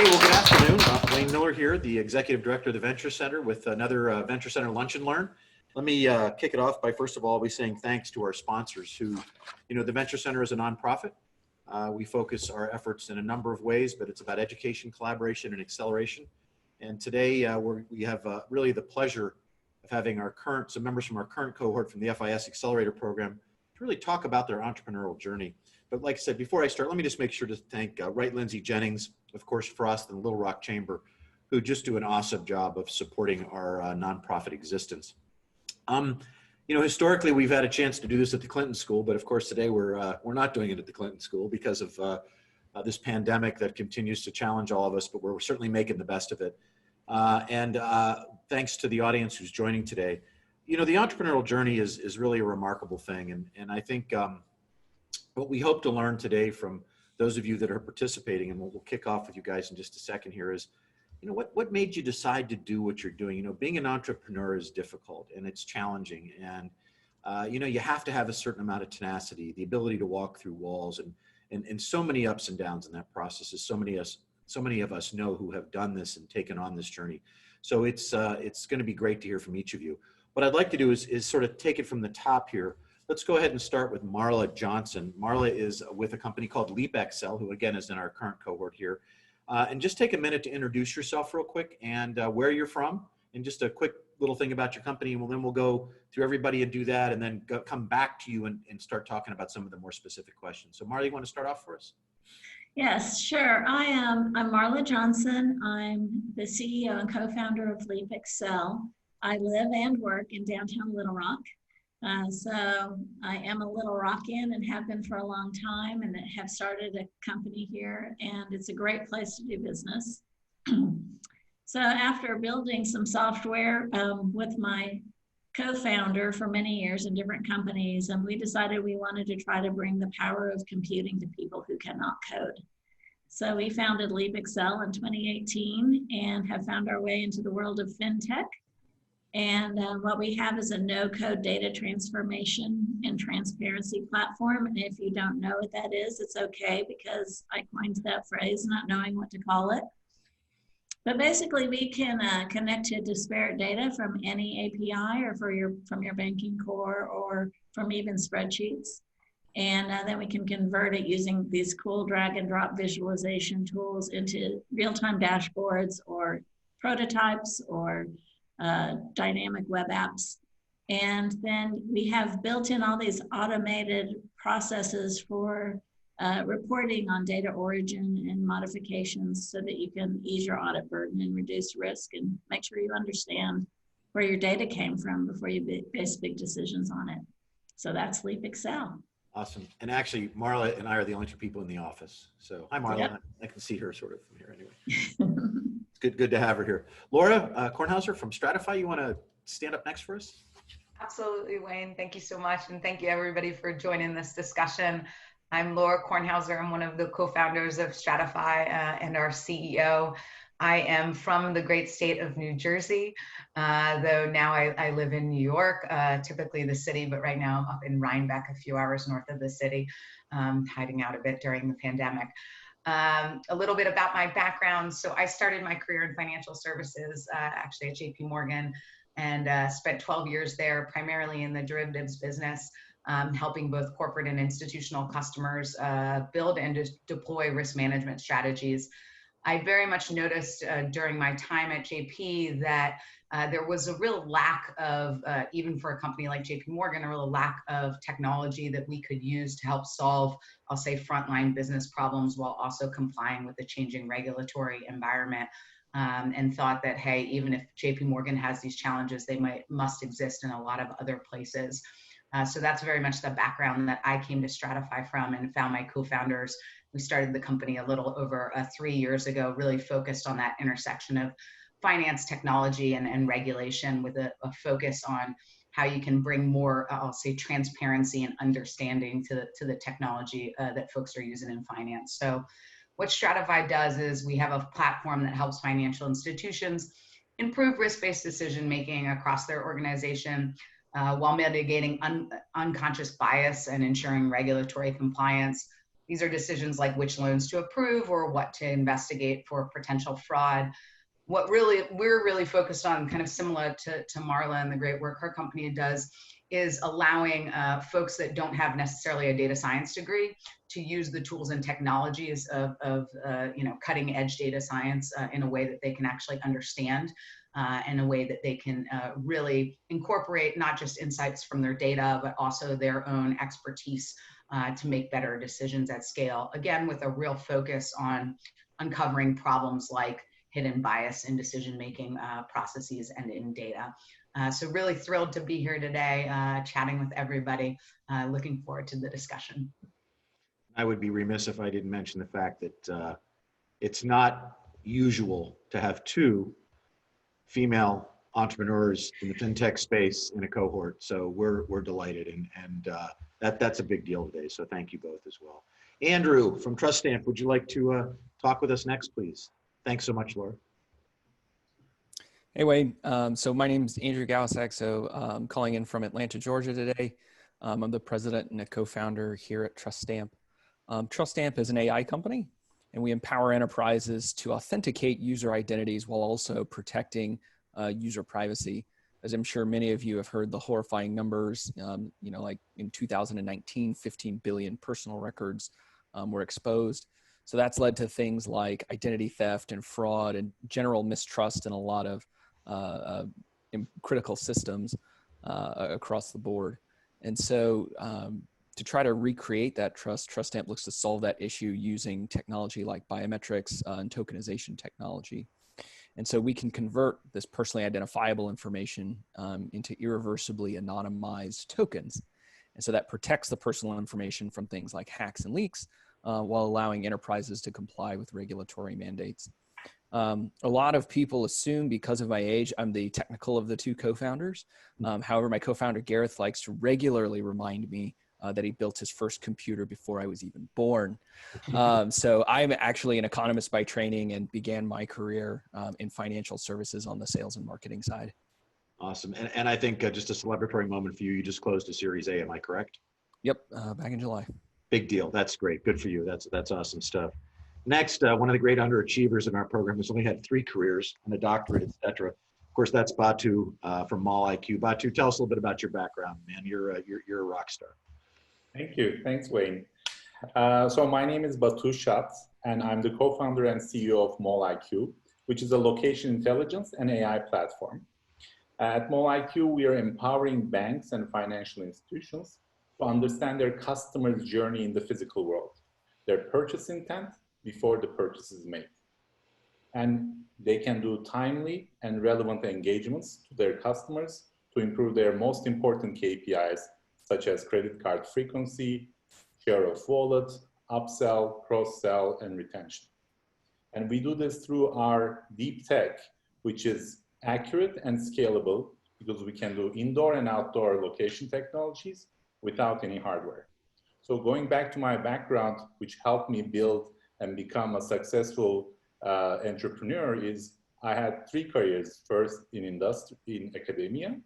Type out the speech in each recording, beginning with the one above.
Hey, well, good afternoon. Wayne Miller here, the Executive Director of the Venture Center with another Venture Center Lunch and Learn. Let me kick it off by, first of all, saying thanks to our sponsors who, the Venture Center is a nonprofit. We focus our efforts in a number of ways, but it's about education, collaboration, and acceleration. And today we have really the pleasure of having some members from our current cohort from the FIS Accelerator program to really talk about their entrepreneurial journey. But like I said, before I start, let me just make sure to thank Wright Lindsay Jennings, of course, Frost and Little Rock Chamber, who just do an awesome job of supporting our nonprofit existence. Historically, we've had a chance to do this at the Clinton School, but of course today we're not doing it at the Clinton School because of this pandemic that continues to challenge all of us, but we're certainly making the best of it. Thanks to the audience who's joining today. The entrepreneurial journey is really a remarkable thing, and I think what we hope to learn today from those of you that are participating, and we'll kick off with you guys in just a second here, is what made you decide to do what you're doing? Being an entrepreneur is difficult and it's challenging, and you have to have a certain amount of tenacity, the ability to walk through walls, and so many ups and downs in that process, as so many of us know who have done this and taken on this journey. So it's going to be great to hear from each of you. What I'd like to do is sort of take it from the top here. Let's go ahead and start with Marla Johnson. Marla is with a company called LeapXL, who again is in our current cohort here. And just take a minute to introduce yourself real quick and where you're from, and just a quick little thing about your company. And then we'll go through everybody and do that, and then come back to you and start talking about some of the more specific questions. So Marla, you want to start off for us? Yes, sure. I'm Marla Johnson. I'm the CEO and co-founder of LeapXL. I live and work in downtown Little Rock. So I am a Little Rockian and have been for a long time, and have started a company here, and it's a great place to do business. So after building some software with my co-founder for many years in different companies, and we decided we wanted to try to bring the power of computing to people who cannot code. So we founded LeapXL in 2018 and have found our way into the world of fintech. And what we have is a no-code data transformation and transparency platform. And if you don't know what that is, it's okay, because I coined that phrase, not knowing what to call it. But basically, we can connect to disparate data from any API, or from your banking core, or from even spreadsheets. And then we can convert it using these cool drag and drop visualization tools into real-time dashboards or prototypes or dynamic web apps. And then we have built in all these automated processes for reporting on data origin and modifications, so that you can ease your audit burden and reduce risk and make sure you understand where your data came from before you base big decisions on it. So that's LeapXL. Awesome. And actually, Marla and I are the only two people in the office. So hi, Marla. Yep. I can see her sort of from here anyway. Good to have her here. Laura Kornhauser from Stratyfy, you want to stand up next for us? Absolutely, Wayne. Thank you so much. And thank you everybody for joining this discussion. I'm Laura Kornhauser. I'm one of the co-founders of Stratyfy and our CEO. I am from the great state of New Jersey, though now I live in New York, typically the city, but right now I'm up in Rhinebeck, a few hours north of the city, hiding out a bit during the pandemic. A little bit about my background. So I started my career in financial services, actually at JP Morgan, and spent 12 years there, primarily in the derivatives business, helping both corporate and institutional customers build and deploy risk management strategies. I very much noticed during my time at JP that there was a real lack of, even for a company like JP Morgan, a real lack of technology that we could use to help solve, I'll say, frontline business problems while also complying with the changing regulatory environment. And thought that, hey, even if JP Morgan has these challenges, they must exist in a lot of other places. So that's very much the background that I came to Stratyfy from, and found my co-founders. We started the company a little over 3 years ago, really focused on that intersection of finance, technology, and regulation, with a focus on how you can bring more, I'll say, transparency and understanding to the technology that folks are using in finance. So what Stratyfy does is we have a platform that helps financial institutions improve risk-based decision-making across their organization, while mitigating unconscious bias and ensuring regulatory compliance. These are decisions like which loans to approve or what to investigate for potential fraud. What we're really focused on, kind of similar to Marla and the great work her company does, is allowing folks that don't have necessarily a data science degree to use the tools and technologies of cutting edge data science in a way that they can actually understand, in a way that they can really incorporate not just insights from their data, but also their own expertise to make better decisions at scale. Again, with a real focus on uncovering problems like hidden bias in decision-making processes and in data. So really thrilled to be here today, chatting with everybody. Looking forward to the discussion. I would be remiss if I didn't mention the fact that it's not usual to have two female entrepreneurs in the fintech space in a cohort. So we're delighted, and that's a big deal today. So thank you both as well. Andrew from Truststamp, would you like to talk with us next, please? Thanks so much, Laura. Hey, Wayne. So my name is Andrew Gowasack. So I'm calling in from Atlanta, Georgia today. I'm the president and a co-founder here at Truststamp. Truststamp is an AI company, and we empower enterprises to authenticate user identities while also protecting user privacy. As I'm sure many of you have heard the horrifying numbers, like in 2019, 15 billion personal records were exposed. So that's led to things like identity theft and fraud and general mistrust in a lot of critical systems across the board. And so to try to recreate that trust, Truststamp looks to solve that issue using technology like biometrics and tokenization technology. And so we can convert this personally identifiable information into irreversibly anonymized tokens. And so that protects the personal information from things like hacks and leaks, while allowing enterprises to comply with regulatory mandates. A lot of people assume because of my age, I'm the technical of the two co-founders. However, my co-founder Gareth likes to regularly remind me that he built his first computer before I was even born. So I'm actually an economist by training and began my career in financial services on the sales and marketing side. Awesome. And I think just a celebratory moment for you, you just closed a Series A, am I correct? Yep, back in July. Big deal. That's great. Good for you. That's awesome stuff. Next, one of the great underachievers in our program has only had 3 careers and a doctorate, etc. Of course, that's Batu from MallIQ. Batu, tell us a little bit about your background, man. You're a rock star. Thank you. Thanks, Wayne. So my name is Batu Sat, and I'm the co-founder and CEO of MallIQ, which is a location intelligence and AI platform. At MallIQ, we are empowering banks and financial institutions to understand their customers' journey in the physical world, their purchase intent before the purchase is made. And they can do timely and relevant engagements to their customers to improve their most important KPIs, such as credit card frequency, share of wallet, upsell, cross-sell, and retention. And we do this through our deep tech, which is accurate and scalable because we can do indoor and outdoor location technologies without any hardware. So going back to my background, which helped me build and become a successful entrepreneur, is I had 3 careers. First in academia,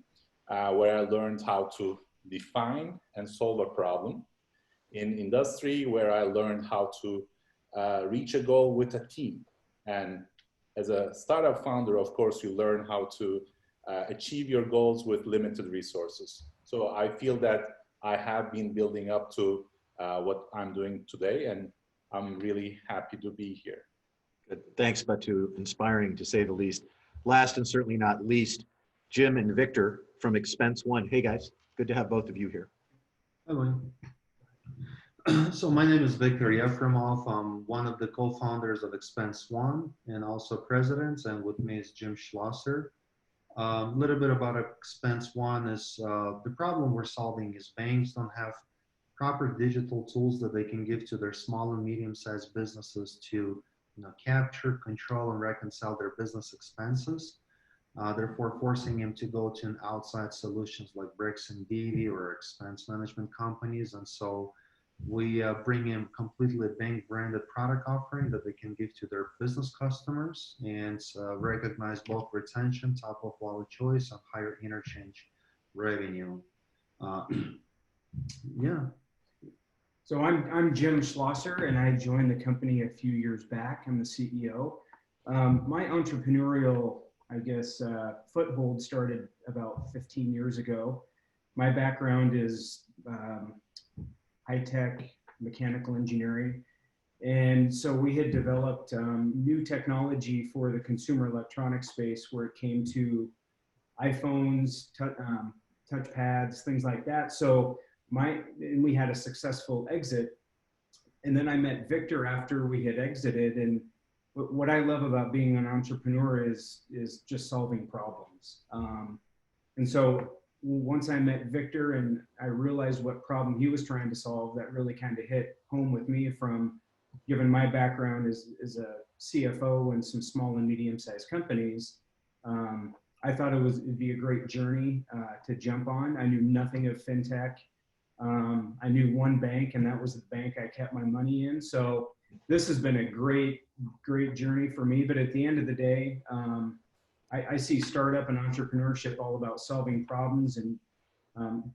where I learned how to define and solve a problem. In industry, where I learned how to reach a goal with a team. And as a startup founder, of course, you learn how to achieve your goals with limited resources. So I feel that I have been building up to what I'm doing today, and I'm really happy to be here. Good. Thanks, Batu. Inspiring, to say the least. Last and certainly not least, Jim and Victor from Xpenseone. Hey, guys. Good to have both of you here. Hello. So my name is Victor Yefremov. I'm one of the co-founders of Xpenseone and also president, and with me is Jim Schlosser. A little bit about Xpenseone is the problem we're solving is banks don't have proper digital tools that they can give to their small and medium-sized businesses to capture, control, and reconcile their business expenses. Therefore forcing them to go to an outside solutions like Bricks and Divi or expense management companies. And so we bring in completely bank branded product offering that they can give to their business customers and recognize both retention, top of wallet choice, and higher interchange revenue. Yeah. So I'm Jim Schlosser, and I joined the company a few years back. I'm the CEO. My entrepreneurial, I guess, foothold started about 15 years ago. My background is high-tech mechanical engineering. And so we had developed new technology for the consumer electronics space where it came to iPhones, touchpads, things like that. So and we had a successful exit. And then I met Victor after we had exited. And what I love about being an entrepreneur is just solving problems. And so once I met Victor and I realized what problem he was trying to solve, that really kind of hit home with me from, given my background as a CFO in some small and medium-sized companies. I thought it'd be a great journey to jump on. I knew nothing of fintech. I knew one bank, and that was the bank I kept my money in. So this has been a great journey for me. But at the end of the day, I see startup and entrepreneurship all about solving problems and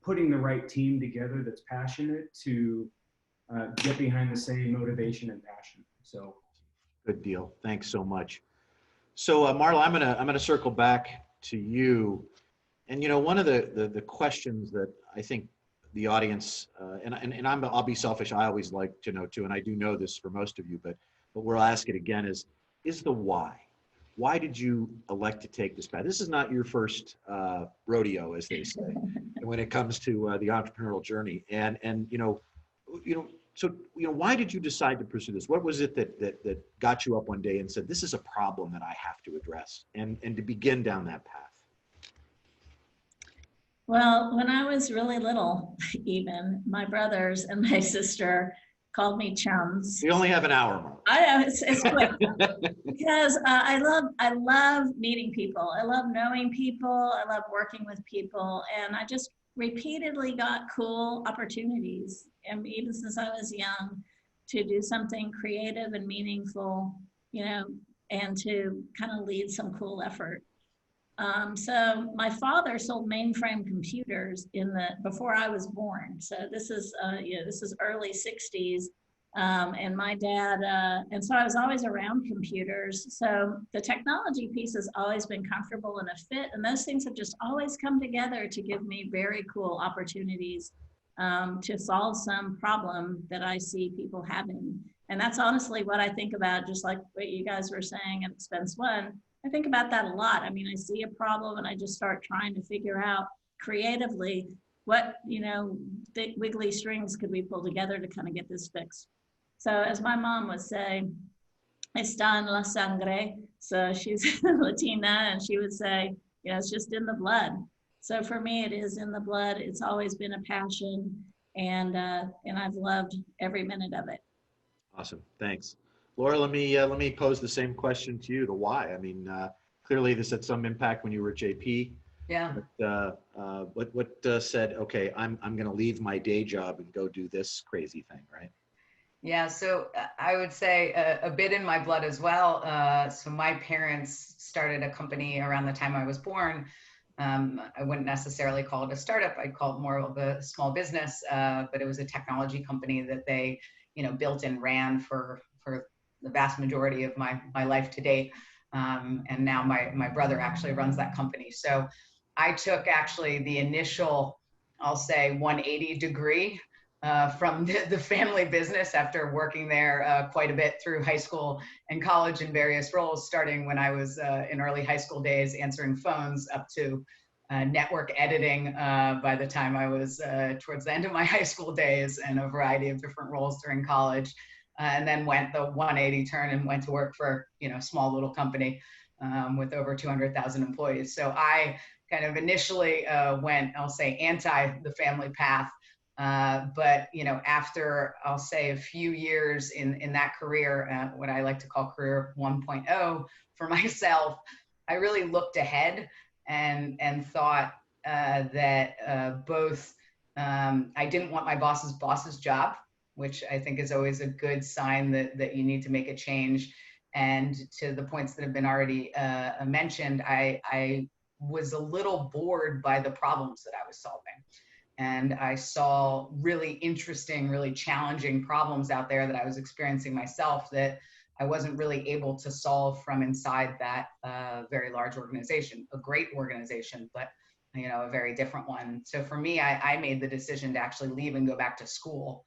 putting the right team together that's passionate to get behind the same motivation and passion. So, good deal. Thanks so much. So, Marla, I'm gonna circle back to you. And one of the questions that I think the audience and I'll be selfish. I always like to know too, and I do know this for most of you, but we'll ask it again: is the why? Why did you elect to take this path? This is not your first rodeo, as they say, when it comes to the entrepreneurial journey. And so why did you decide to pursue this? What was it that got you up one day and said, this is a problem that I have to address, and to begin down that path? Well, when I was really little, even my brothers and my sister called me chums. We only have an hour, Marla. I know it's quick because I love meeting people. I love knowing people. I love working with people, and I just repeatedly got cool opportunities, and even since I was young, to do something creative and meaningful, and to kind of lead some cool effort. So my father sold mainframe computers before I was born. So this is early 60s. And my dad, and so I was always around computers. So the technology piece has always been comfortable and a fit. And those things have just always come together to give me very cool opportunities to solve some problem that I see people having. And that's honestly what I think about, just like what you guys were saying at Xpenseone. I think about that a lot. I mean, I see a problem and I just start trying to figure out creatively what, the wiggly strings could we pull together to kind of get this fixed. So as my mom would say, está en la sangre. So she's Latina, and she would say, it's just in the blood. So for me, it is in the blood. It's always been a passion, and I've loved every minute of it. Awesome, thanks. Laura, let me pose the same question to you, the why. I mean, clearly this had some impact when you were at JP. Yeah. But what said, okay, I'm going to leave my day job and go do this crazy thing, right? Yeah, so I would say a bit in my blood as well. So my parents started a company around the time I was born. I wouldn't necessarily call it a startup. I'd call it more of a small business, but it was a technology company that they, built and ran for the vast majority of my life to date. And now my brother actually runs that company. So I took actually the initial, I'll say 180 degree from the family business after working there quite a bit through high school and college in various roles, starting when I was in early high school days answering phones up to network editing by the time I was towards the end of my high school days, and a variety of different roles during college. And then went the 180 turn and went to work for a small little company with over 200,000 employees. So I kind of initially went, I'll say, anti the family path. But after I'll say a few years in that career, what I like to call career 1.0 for myself, I really looked ahead and thought that both I didn't want my boss's job, which I think is always a good sign that you need to make a change. And to the points that have been already mentioned, I was a little bored by the problems that I was solving. and I saw really interesting, really challenging problems out there that I was experiencing myself that I wasn't really able to solve from inside that very large organization, a great organization, but you know, a very different one. So for me, I made the decision to actually leave and go back to school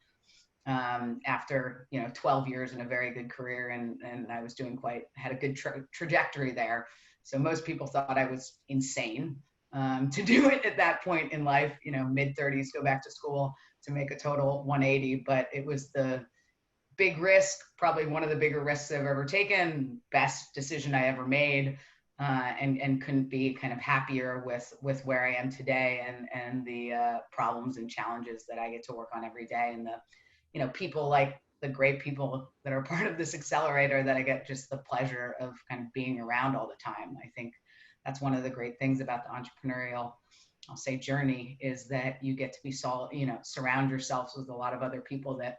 after, you know, 12 years in a very good career, and I was doing had a good trajectory there. So most people thought I was insane to do it at that point in life, you know, mid-30s, go back to school to make a total 180, but it was the big risk, probably one of the bigger risks I've ever taken, best decision I ever made, and couldn't be kind of happier with where I am today and the problems and challenges that I get to work on every day, and the, you know, people like the great people that are part of this accelerator that I get just the pleasure of kind of being around all the time. I think that's one of the great things about the entrepreneurial, I'll say, journey, is that you get to be surround yourselves with a lot of other people that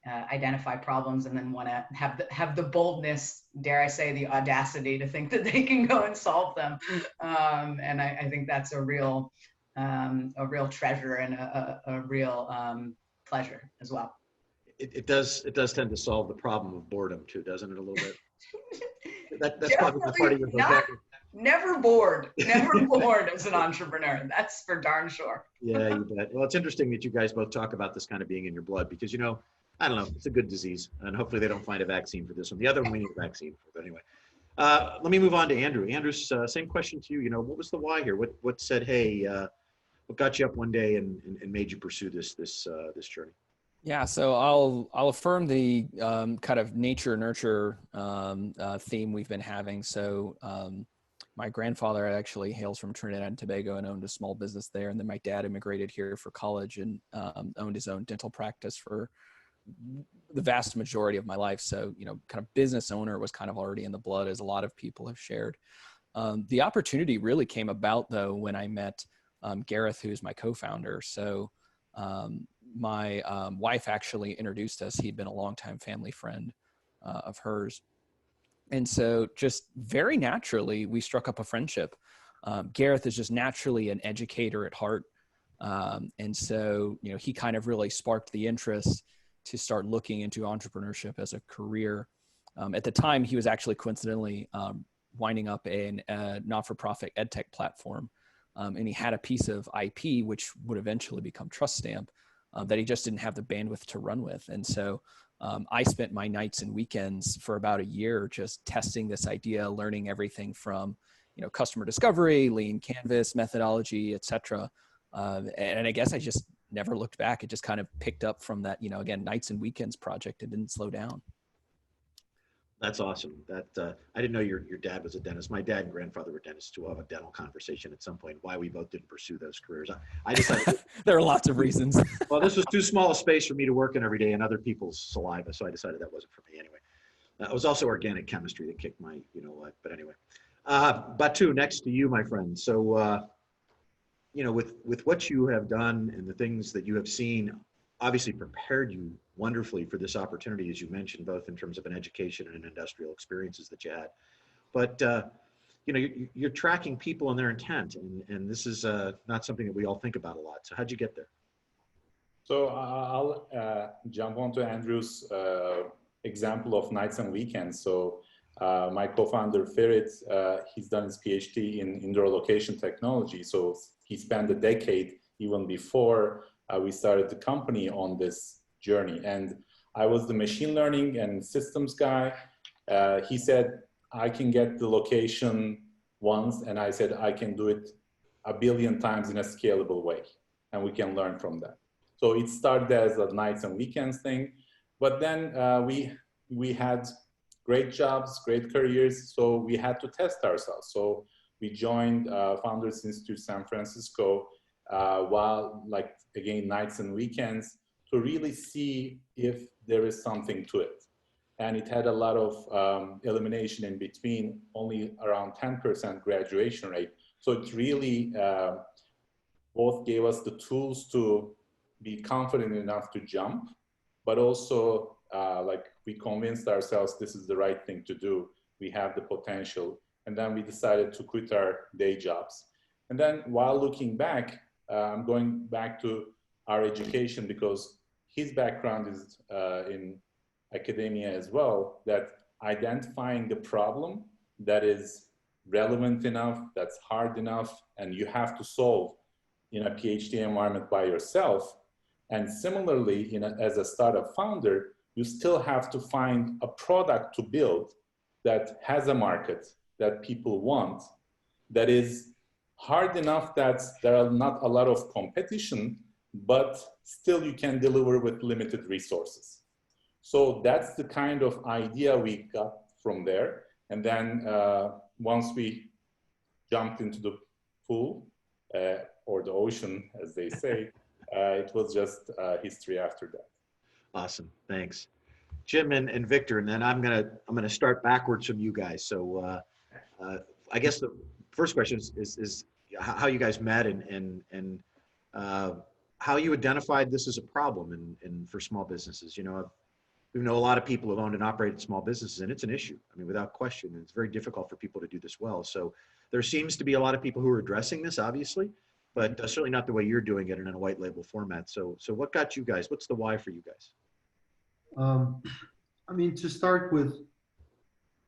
identify problems and then want to have the boldness, dare I say, the audacity to think that they can go and solve them. And I think that's a real treasure and a real pleasure as well. It does tend to solve the problem of boredom too, doesn't it, a little bit? That's probably the Definitely part of your vocabulary. Never bored as an entrepreneur. That's for darn sure. Yeah, you bet. Well, it's interesting that you guys both talk about this kind of being in your blood, because, you know, I don't know, it's a good disease, and hopefully they don't find a vaccine for this one. The other one we need a vaccine for, but anyway. Let me move on to Andrew. Andrew, same question to you. You know, what was the why here? What said, hey, what got you up one day and made you pursue this journey? Yeah, so I'll affirm the kind of nature nurture theme we've been having. So my grandfather actually hails from Trinidad and Tobago and owned a small business there, and then my dad immigrated here for college and owned his own dental practice for the vast majority of my life. So, you know, kind of business owner was kind of already in the blood, as a lot of people have shared. The opportunity really came about though when I met Gareth, who's my co-founder. So my wife actually introduced us. He'd been a longtime family friend of hers. And so just very naturally, we struck up a friendship. Gareth is just naturally an educator at heart. And so, you know, he kind of really sparked the interest to start looking into entrepreneurship as a career. At the time, he was actually coincidentally winding up a not-for-profit edtech platform. And he had a piece of IP, which would eventually become Truststamp, that he just didn't have the bandwidth to run with. And so I spent my nights and weekends for about a year just testing this idea, learning everything from, you know, customer discovery, lean canvas methodology, et cetera. And I guess I just never looked back. It just kind of picked up from that, you know, again, nights and weekends project. It didn't slow down. That's awesome. That I didn't know your dad was a dentist. My dad and grandfather were dentists too. We'll have a dental conversation at some point, why we both didn't pursue those careers. I decided there are lots of reasons. Well, this was too small a space for me to work in every day and other people's saliva, so I decided that wasn't for me anyway. It was also organic chemistry that kicked my, you know what, but anyway. Batu, next to you, my friend. So, you know, with what you have done and the things that you have seen, obviously prepared you wonderfully for this opportunity, as you mentioned, both in terms of an education and industrial experiences that you had. But, you know, you're tracking people and their intent, and this is not something that we all think about a lot. So how'd you get there? So I'll jump onto Andrew's example of nights and weekends. So my co-founder, Ferit, he's done his PhD in indoor location technology. So he spent a decade even before we started the company on this journey. And I was the machine learning and systems guy. He said, I can get the location once. And I said, I can do it 1 billion times in a scalable way. And we can learn from that. So it started as a nights and weekends thing. But then we had great jobs, great careers. So we had to test ourselves. So we joined Founders Institute San Francisco while, like, again, nights and weekends, to really see if there is something to it. And it had a lot of elimination in between, only around 10% graduation rate. So it really both gave us the tools to be confident enough to jump, but also like, we convinced ourselves this is the right thing to do. We have the potential. And then we decided to quit our day jobs. And then while looking back, I'm going back to our education because his background is in academia as well, that identifying the problem that is relevant enough, that's hard enough, and you have to solve in a PhD environment by yourself. And similarly, as a startup founder, you still have to find a product to build that has a market that people want, that is hard enough that there are not a lot of competition, but still you can deliver with limited resources. So that's the kind of idea we got from there. And then once we jumped into the pool, or the ocean, as they say, it was just history after that. Awesome, thanks. Jim and Victor, and then I'm gonna start backwards from you guys. So I guess the first question is how you guys met and how you identified this as a problem for small businesses. You know, we know a lot of people have owned and operated small businesses, and it's an issue. I mean, without question, it's very difficult for people to do this well. So there seems to be a lot of people who are addressing this, obviously, but certainly not the way you're doing it in a white label format. So what got you guys? What's the why for you guys? I mean, to start with,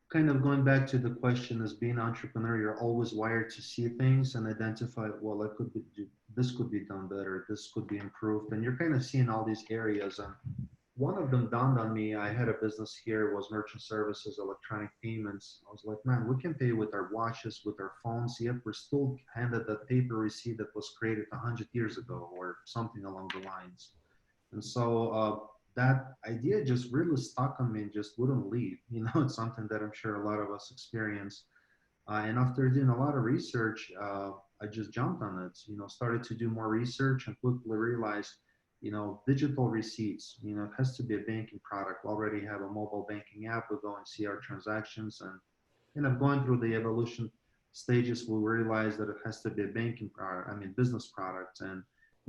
kind of going back to the question, as being an entrepreneur, you're always wired to see things and identify, well, this could be done better, this could be improved, and you're kind of seeing all these areas. And one of them dawned on me. I had a business here, was merchant services, electronic payments. I was like, man, we can pay with our watches, with our phones, yet we're still handed that paper receipt that was created 100 years ago or something along the lines. And so that idea just really stuck on me and just wouldn't leave. You know, it's something that I'm sure a lot of us experience. And after doing a lot of research, I just jumped on it, you know, started to do more research and quickly realized, you know, digital receipts, you know, it has to be a banking product. We already have a mobile banking app. We go and see our transactions, and kind of going through the evolution stages, we realize that it has to be a banking product, I mean, business product. And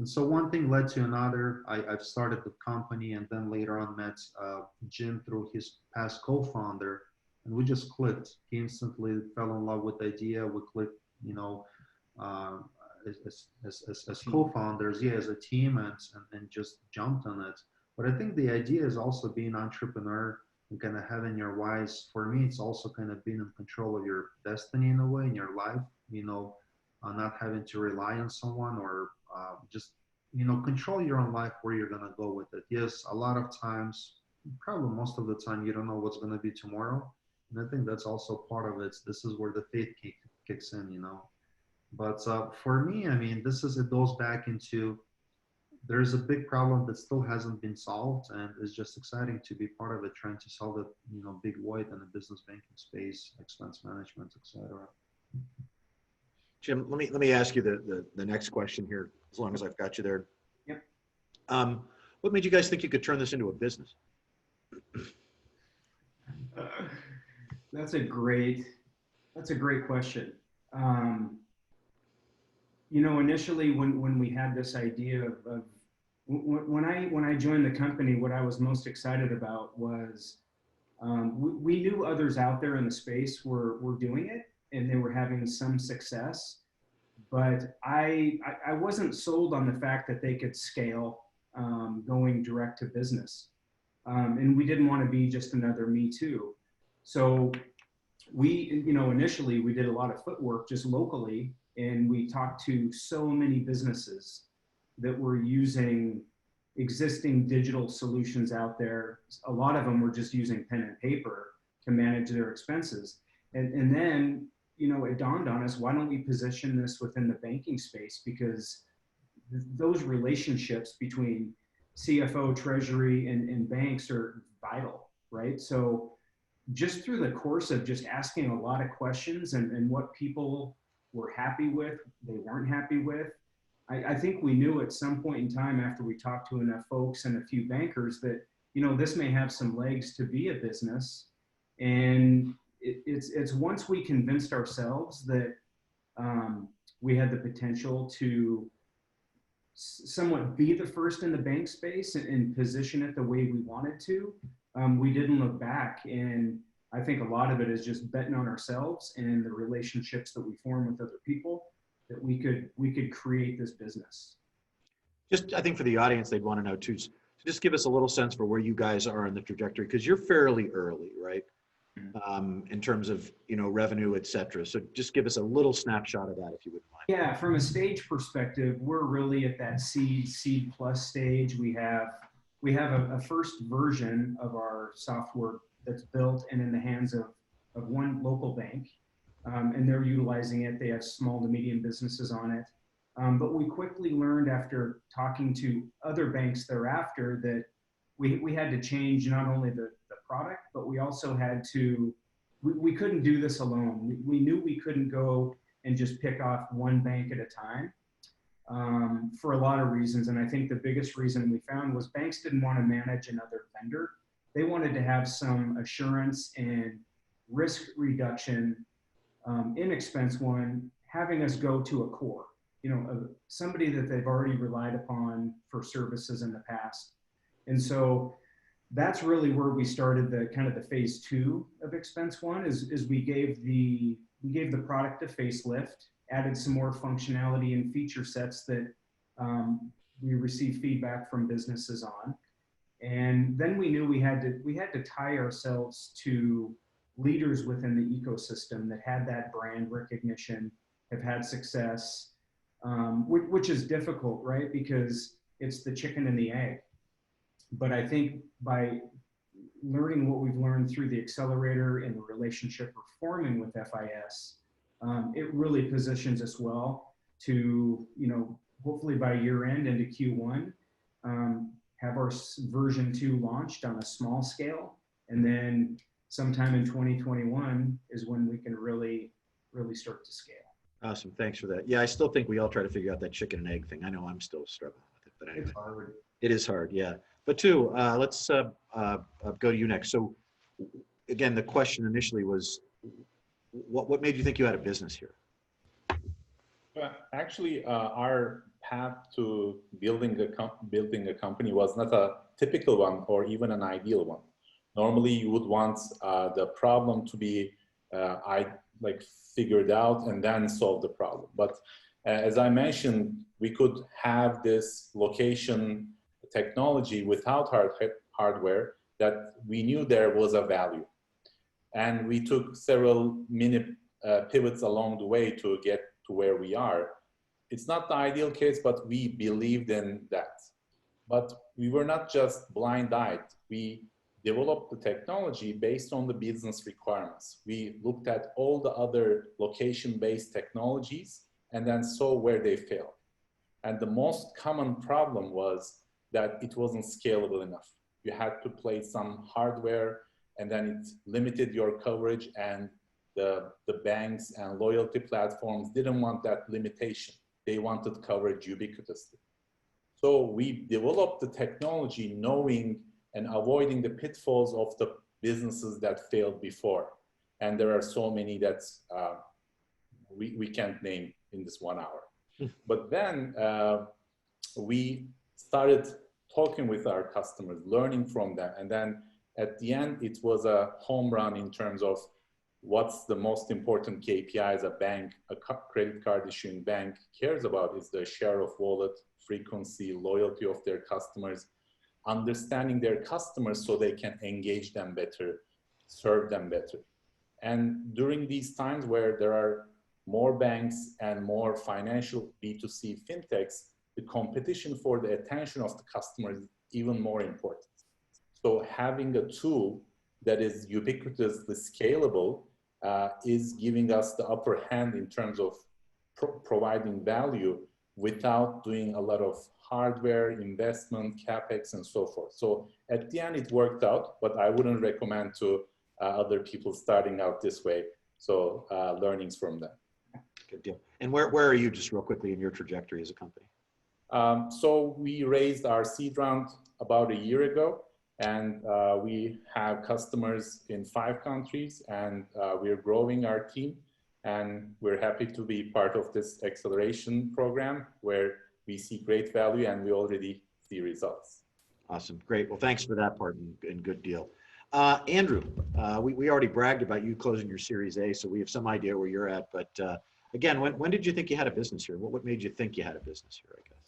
so one thing led to another. I've started the company, and then later on met Jim through his past co-founder, and we just clicked. He instantly fell in love with the idea. We clicked, you know, as co-founders, yeah, as a team, and just jumped on it. But I think the idea is also being an entrepreneur and kind of having your whys. For me, it's also kind of being in control of your destiny in a way in your life, you know, not having to rely on someone or just, you know, control your own life, where you're going to go with it. Yes, a lot of times, probably most of the time, you don't know what's going to be tomorrow. And I think that's also part of it. This is where the faith kicks in, you know. But for me, I mean, it goes back into, there's a big problem that still hasn't been solved, and it's just exciting to be part of it, trying to solve it, you know, big void in the business banking space, expense management, etc. Jim, let me ask you the next question here, as long as I've got you there. Yep. What made you guys think you could turn this into a business? That's a great question. You know, initially when we had this idea of when I joined the company, what I was most excited about was we knew others out there in the space were doing it, and they were having some success, but I wasn't sold on the fact that they could scale going direct to business, and we didn't want to be just another Me Too. So we, you know, initially we did a lot of footwork just locally, and we talked to so many businesses that were using existing digital solutions out there. A lot of them were just using pen and paper to manage their expenses. And then, you know, it dawned on us, why don't we position this within the banking space? Because those relationships between CFO, treasury, and banks are vital, right? So just through the course of just asking a lot of questions and what people were happy with, they weren't happy with, I think we knew at some point in time, after we talked to enough folks and a few bankers, that, you know, this may have some legs to be a business. And it's once we convinced ourselves that we had the potential to somewhat be the first in the bank space and position it the way we wanted to, we didn't look back. And I think a lot of it is just betting on ourselves and the relationships that we form with other people. that we could create this business. Just, I think for the audience, they'd want to know too, so just give us a little sense for where you guys are in the trajectory, because you're fairly early, right? In terms of, revenue, et cetera. So just give us a little snapshot of that, if you wouldn't mind. Yeah, from a stage perspective, we're really at that seed plus stage. We have a first version of our software that's built and in the hands of one local bank, and they're utilizing it. They have small to medium businesses on it. But we quickly learned after talking to other banks thereafter that we had to change not only the product, but we also had to, we couldn't do this alone. We knew we couldn't go and just pick off one bank at a time for a lot of reasons. And I think the biggest reason we found was banks didn't want to manage another vendor. They wanted to have some assurance and risk reduction in Xpenseone, having us go to a core, somebody that they've already relied upon for services in the past. And so that's really where we started the kind of the phase 2 of Xpenseone is we gave the product a facelift, added some more functionality and feature sets that we received feedback from businesses on. And then we knew we had to tie ourselves to leaders within the ecosystem that had that brand recognition, have had success, which is difficult, right? Because it's the chicken and the egg. But I think by learning what we've learned through the accelerator and the relationship we're forming with FIS, it really positions us well to, hopefully by year end into Q1, have our version 2 launched on a small scale. And then sometime in 2021 is when we can really start to scale. Awesome. Thanks for that. Yeah, I still think we all try to figure out that chicken and egg thing. I know I'm still struggling with it, but anyway. It's hard. It is hard, yeah. Batu, let's go to you next. So again, the question initially was, what made you think you had a business here? Well, actually, our path to building a company was not a typical one or even an ideal one. Normally, you would want the problem to be figured out and then solve the problem. But as I mentioned, we could have this location technology without hardware that we knew there was a value. And we took several mini pivots along the way to get to where we are. It's not the ideal case, but we believed in that. But we were not just blind-eyed. We developed the technology based on the business requirements. We looked at all the other location-based technologies and then saw where they failed. And the most common problem was that it wasn't scalable enough. You had to place some hardware and then it limited your coverage, and the banks and loyalty platforms didn't want that limitation. They wanted coverage ubiquitously. So we developed the technology knowing and avoiding the pitfalls of the businesses that failed before. And there are so many that we can't name in this 1 hour. But then we started talking with our customers, learning from them. And then at the end, it was a home run in terms of what's the most important KPIs a bank, a credit card issuing bank cares about is the share of wallet, frequency, loyalty of their customers, understanding their customers so they can engage them better, serve them better. And during these times where there are more banks and more financial B2C fintechs, the competition for the attention of the customer is even more important. So having a tool that is ubiquitously scalable is giving us the upper hand in terms of providing value without doing a lot of hardware, investment, CapEx, and so forth. So at the end, it worked out, but I wouldn't recommend to other people starting out this way. So learnings from that. Good deal. And where are you, just real quickly, in your trajectory as a company? So we raised our seed round about a year ago, and we have customers in 5 countries, and we're growing our team, and we're happy to be part of this acceleration program where we see great value and we already see results. Awesome. Great. Well, thanks for that part, and good deal. Andrew, we already bragged about you closing your Series A, so we have some idea where you're at, but again, when did you think you had a business here? What made you think you had a business here, I guess?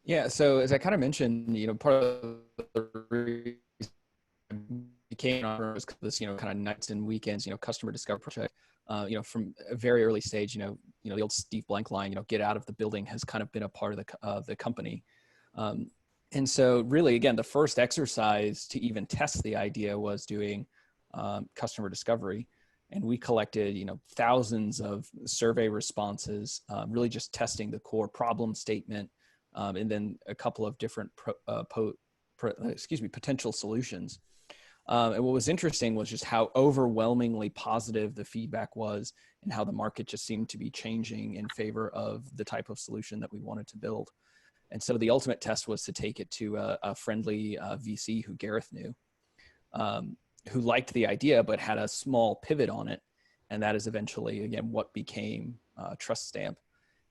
Yeah, so as I kind of mentioned, part of the reason I became an entrepreneur was this, kind of nights and weekends, customer discovery project. From a very early stage, the old Steve Blank line, get out of the building has kind of been a part of the company. And so really, again, the first exercise to even test the idea was doing customer discovery. And we collected, thousands of survey responses, really just testing the core problem statement, and then a couple of different potential solutions. And what was interesting was just how overwhelmingly positive the feedback was and how the market just seemed to be changing in favor of the type of solution that we wanted to build. And so the ultimate test was to take it to a friendly VC who Gareth knew, who liked the idea, but had a small pivot on it. And that is eventually, again, what became Truststamp.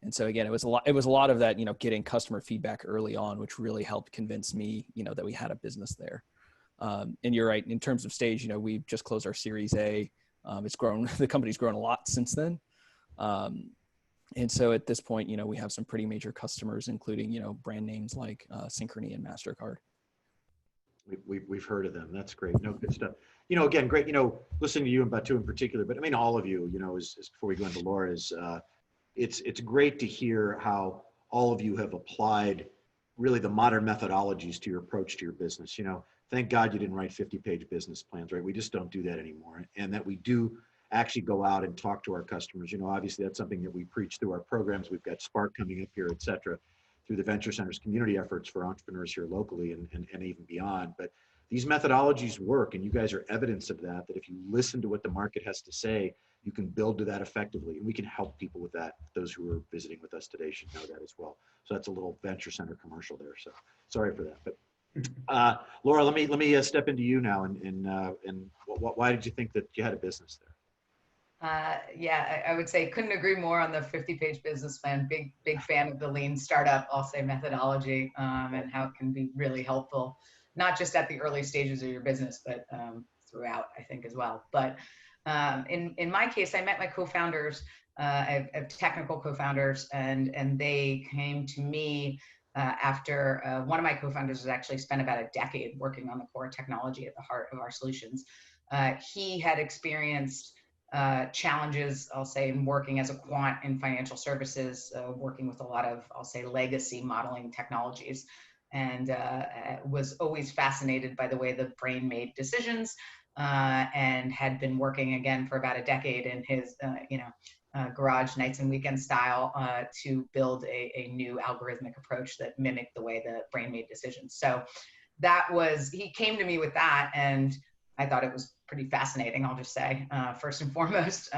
And so again, it was a lot of that, getting customer feedback early on, which really helped convince me, that we had a business there. And you're right, in terms of stage, we've just closed our Series A. It's grown, the company's grown a lot since then. And so at this point, we have some pretty major customers, including, brand names like Synchrony and MasterCard. We've heard of them. That's great. No, good stuff. Again, great, listening to you and Batu in particular, but I mean, all of you, is before we go into Laura, is it's great to hear how all of you have applied really the modern methodologies to your approach to your business. Thank God you didn't write 50-page business plans, right? We just don't do that anymore. And that we do actually go out and talk to our customers. Obviously that's something that we preach through our programs. We've got Spark coming up here, et cetera, through the Venture Center's community efforts for entrepreneurs here locally and even beyond. But these methodologies work, and you guys are evidence of that, that if you listen to what the market has to say, you can build to that effectively, and we can help people with that. Those who are visiting with us today should know that as well. So that's a little Venture Center commercial there. So sorry for that. But Laura, let me step into you now, and why did you think that you had a business there? Yeah, I would say couldn't agree more on the 50-page business plan. Big fan of the lean startup, I'll say, methodology, and how it can be really helpful, not just at the early stages of your business, but throughout, I think, as well. But in my case, I met my co-founders. I have technical co-founders, and they came to me after one of my co-founders has actually spent about a decade working on the core technology at the heart of our solutions. He had experienced challenges, I'll say, in working as a quant in financial services, working with a lot of, I'll say, legacy modeling technologies, and was always fascinated by the way the brain made decisions, and had been working again for about a decade in his, garage nights and weekend style to build a new algorithmic approach that mimicked the way the brain made decisions. So he came to me with that, and I thought it was pretty fascinating, I'll just say, first and foremost,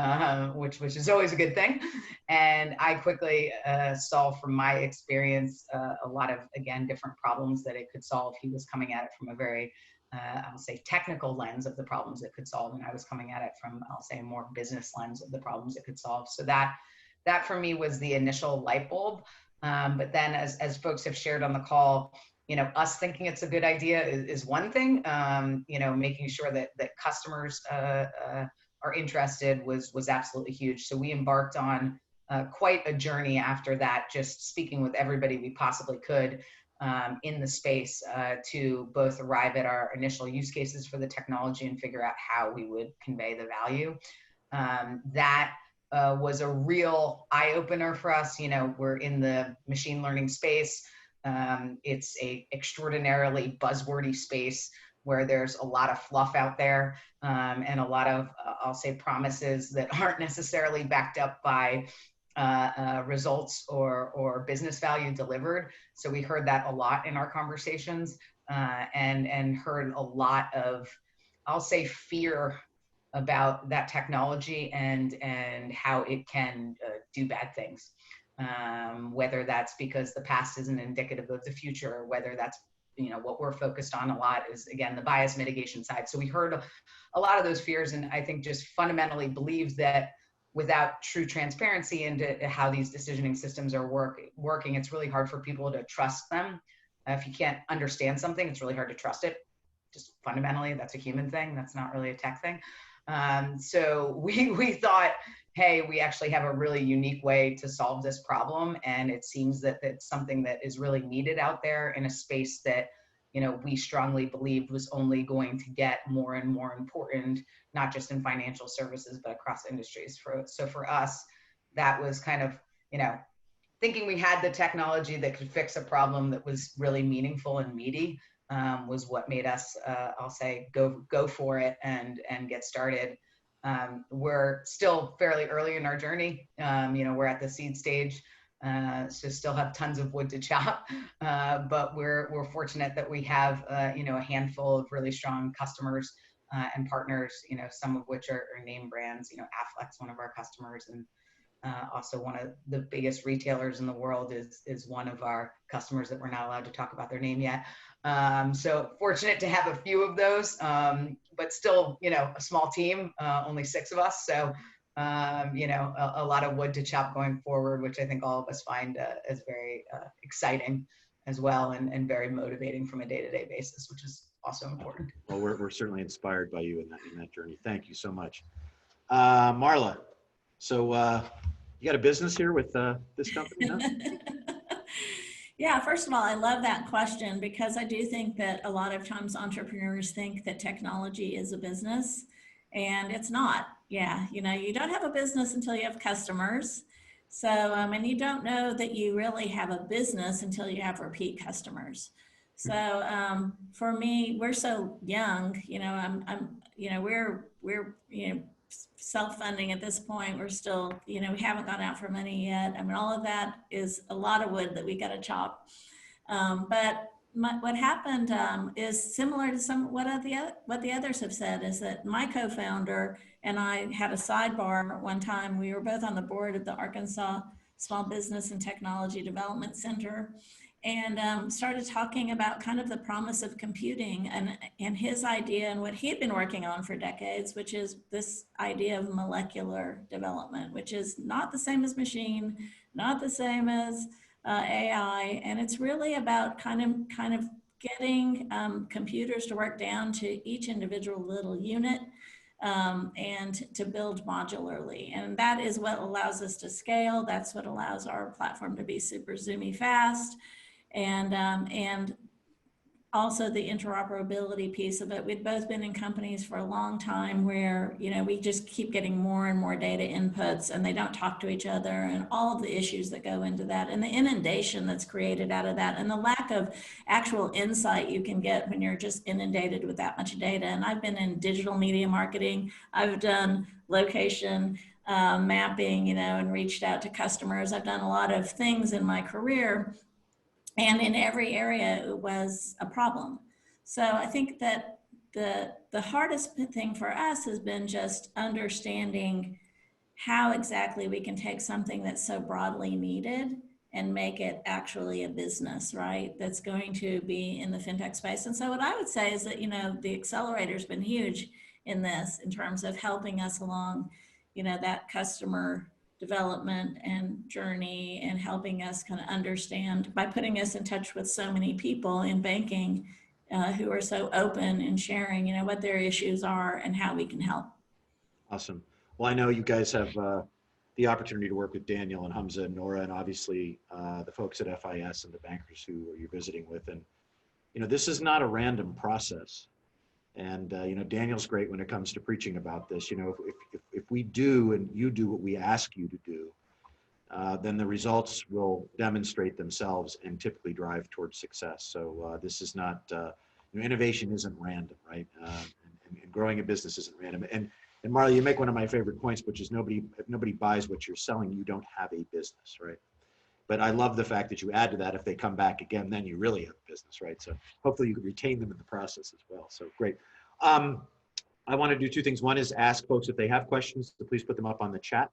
which is always a good thing. And I quickly saw from my experience a lot of, again, different problems that it could solve. He was coming at it from a very, I'll say, technical lens of the problems it could solve. And I was coming at it from, I'll say, a more business lens of the problems it could solve. So that for me was the initial light bulb. But then as folks have shared on the call, us thinking it's a good idea is one thing. Making sure that customers are interested was absolutely huge. So we embarked on quite a journey after that, just speaking with everybody we possibly could in the space to both arrive at our initial use cases for the technology and figure out how we would convey the value. That was a real eye-opener for us. We're in the machine learning space. It's a extraordinarily buzzwordy space where there's a lot of fluff out there, and a lot of, I'll say, promises that aren't necessarily backed up by results or business value delivered. So we heard that a lot in our conversations, and heard a lot of, I'll say, fear about that technology and how it can do bad things. Whether that's because the past isn't indicative of the future, or whether that's, what we're focused on a lot is, again, the bias mitigation side. So we heard a lot of those fears, and I think just fundamentally believe that without true transparency into how these decisioning systems are working, it's really hard for people to trust them. If you can't understand something, it's really hard to trust it. Just fundamentally, that's a human thing. That's not really a tech thing. So we thought, hey, we actually have a really unique way to solve this problem. And it seems that it's something that is really needed out there in a space that, we strongly believed was only going to get more and more important, not just in financial services, but across industries. So for us, that was kind of, thinking we had the technology that could fix a problem that was really meaningful and meaty, was what made us, I'll say, go for it and get started. We're still fairly early in our journey. We're at the seed stage, so still have tons of wood to chop. But we're fortunate that we have, a handful of really strong customers and partners. Some of which are name brands. Affleck's one of our customers, and also one of the biggest retailers in the world is one of our customers that we're not allowed to talk about their name yet. So fortunate to have a few of those, but still, a small team, only 6 of us. So, a lot of wood to chop going forward, which I think all of us find as very exciting as well, and very motivating from a day-to-day basis, which is also important. Well, we're certainly inspired by you in that journey. Thank you so much. Marla, so you got a business here with this company, huh? Yeah, first of all, I love that question, because I do think that a lot of times entrepreneurs think that technology is a business, and it's not. Yeah, you don't have a business until you have customers. So, and you don't know that you really have a business until you have repeat customers. So for me, we're so young, we're self-funding at this point. We're still, we haven't gone out for money yet. I mean, all of that is a lot of wood that we got to chop. But what happened is similar to what the others have said, is that my co-founder and I had a sidebar one time. We were both on the board of the Arkansas Small Business and Technology Development Center, and started talking about kind of the promise of computing and his idea and what he had been working on for decades, which is this idea of molecular development, which is not the same as machine, not the same as AI. And it's really about kind of getting computers to work down to each individual little unit, and to build modularly. And that is what allows us to scale. That's what allows our platform to be super zoomy fast. And also the interoperability piece of it. We'd both been in companies for a long time where, we just keep getting more and more data inputs, and they don't talk to each other, and all of the issues that go into that, and the inundation that's created out of that, and the lack of actual insight you can get when you're just inundated with that much data. And I've been in digital media marketing. I've done location mapping, and reached out to customers. I've done a lot of things in my career. And in every area, it was a problem. So I think that the hardest thing for us has been just understanding how exactly we can take something that's so broadly needed and make it actually a business, right? That's going to be in the fintech space. And so what I would say is that, the accelerator's been huge in this, in terms of helping us along, that customer development and journey, and helping us kind of understand, by putting us in touch with so many people in banking who are so open and sharing, what their issues are and how we can help. Awesome. Well, I know you guys have the opportunity to work with Daniel and Hamza and Nora, and obviously the folks at FIS and the bankers who you're visiting with. And, this is not a random process. And, Daniel's great when it comes to preaching about this. If we do and you do what we ask you to do, then the results will demonstrate themselves and typically drive towards success. So this is not, innovation isn't random, right? And growing a business isn't random. And Marla, you make one of my favorite points, which is if nobody buys what you're selling, you don't have a business, right? But I love the fact that you add to that, if they come back again, then you really have a business, right? So hopefully you can retain them in the process as well. So great. I want to do 2 things. One is ask folks if they have questions, so please put them up on the chat.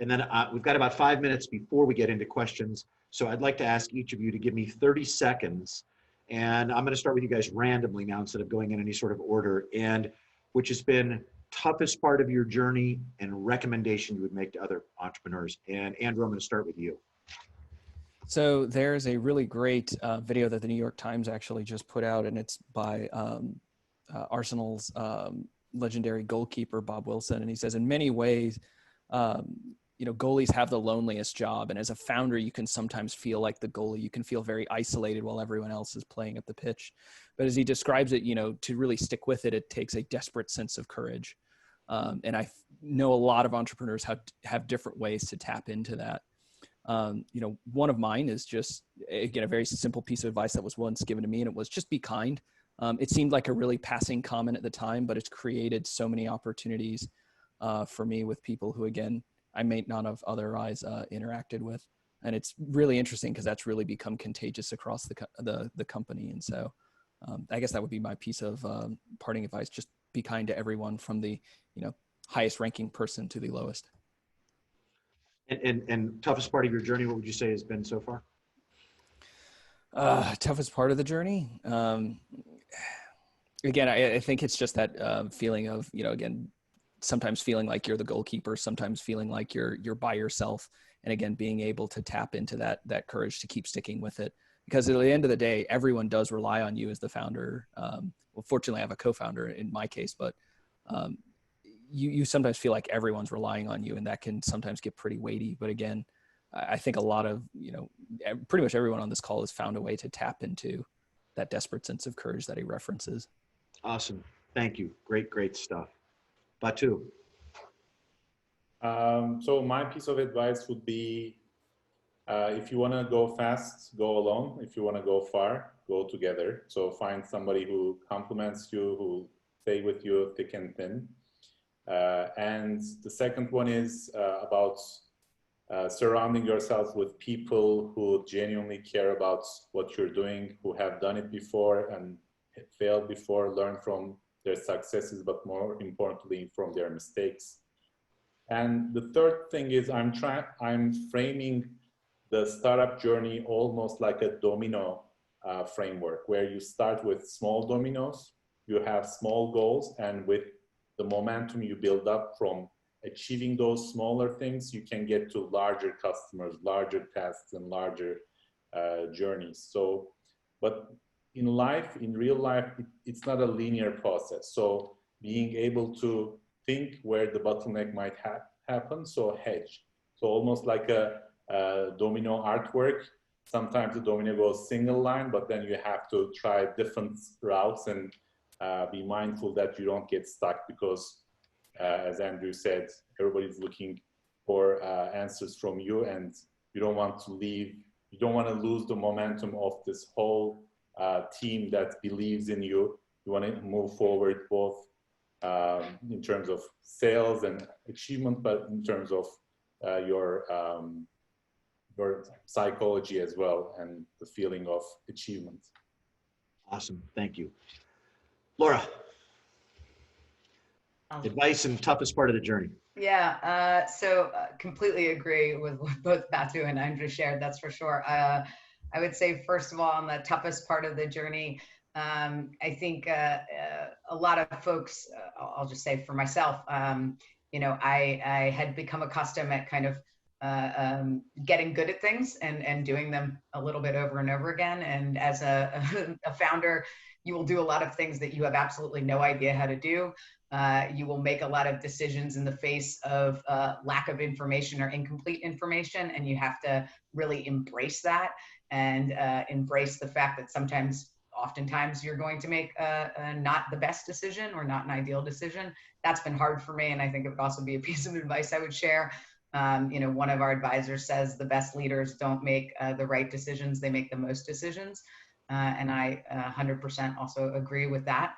And then we've got about 5 minutes before we get into questions. So I'd like to ask each of you to give me 30 seconds. And I'm going to start with you guys randomly now, instead of going in any sort of order. And which has been toughest part of your journey and recommendation you would make to other entrepreneurs. And Andrew, I'm going to start with you. So there's a really great video that the New York Times actually just put out, and it's by Arsenal's legendary goalkeeper, Bob Wilson. And he says, in many ways, goalies have the loneliest job. And as a founder, you can sometimes feel like the goalie. You can feel very isolated while everyone else is playing up the pitch. But as he describes it, to really stick with it, it takes a desperate sense of courage. And I know a lot of entrepreneurs have different ways to tap into that. One of mine is just, again, a very simple piece of advice that was once given to me, and it was just be kind. It seemed like a really passing comment at the time, but it's created so many opportunities for me with people who, again, I may not have otherwise interacted with. And it's really interesting because that's really become contagious across the company. And so I guess that would be my piece of parting advice. Just be kind to everyone, from the highest ranking person to the lowest. And toughest part of your journey, what would you say has been so far? Toughest part of the journey? Again, I think it's just that feeling of, again, sometimes feeling like you're the goalkeeper, sometimes feeling like you're by yourself. And again, being able to tap into that courage to keep sticking with it. Because at the end of the day, everyone does rely on you as the founder. Well, fortunately, I have a co-founder in my case, but you sometimes feel like everyone's relying on you, and that can sometimes get pretty weighty. But again, I think a lot of, pretty much everyone on this call has found a way to tap into that desperate sense of courage that he references. Awesome. Thank you. Great stuff. Batu. So my piece of advice would be, if you want to go fast, go alone. If you want to go far, go together. So find somebody who complements you, who stay with you thick and thin. And the second one is about surrounding yourself with people who genuinely care about what you're doing, who have done it before and failed before, learn from their successes, but more importantly, from their mistakes. And the third thing is I'm framing the startup journey almost like a domino framework, where you start with small dominoes, you have small goals, and with the momentum you build up from achieving those smaller things, you can get to larger customers, larger tasks, and larger journeys. So, but in real life, it's not a linear process. So being able to think where the bottleneck might happen, so hedge. So almost like a domino artwork. Sometimes the domino goes single line, but then you have to try different routes and be mindful that you don't get stuck, because as Andrew said, everybody's looking for answers from you, and you don't want to lose the momentum of this whole team that believes in you. You want to move forward both in terms of sales and achievement, but in terms of your psychology as well, and the feeling of achievement. Awesome. Thank you. Laura, advice and toughest part of the journey. Yeah, so completely agree with what both Batu and Andrew shared, that's for sure. I would say, first of all, on the toughest part of the journey, I think a lot of folks, I'll just say for myself, I had become accustomed at kind of getting good at things and doing them a little bit over and over again. And as a founder, you will do a lot of things that you have absolutely no idea how to do. You will make a lot of decisions in the face of lack of information or incomplete information, and you have to really embrace that and embrace the fact that oftentimes you're going to make not the best decision or not an ideal decision. That's been hard for me, and I think it would also be a piece of advice I would share. One of our advisors says the best leaders don't make the right decisions, they make the most decisions. And I 100% also agree with that.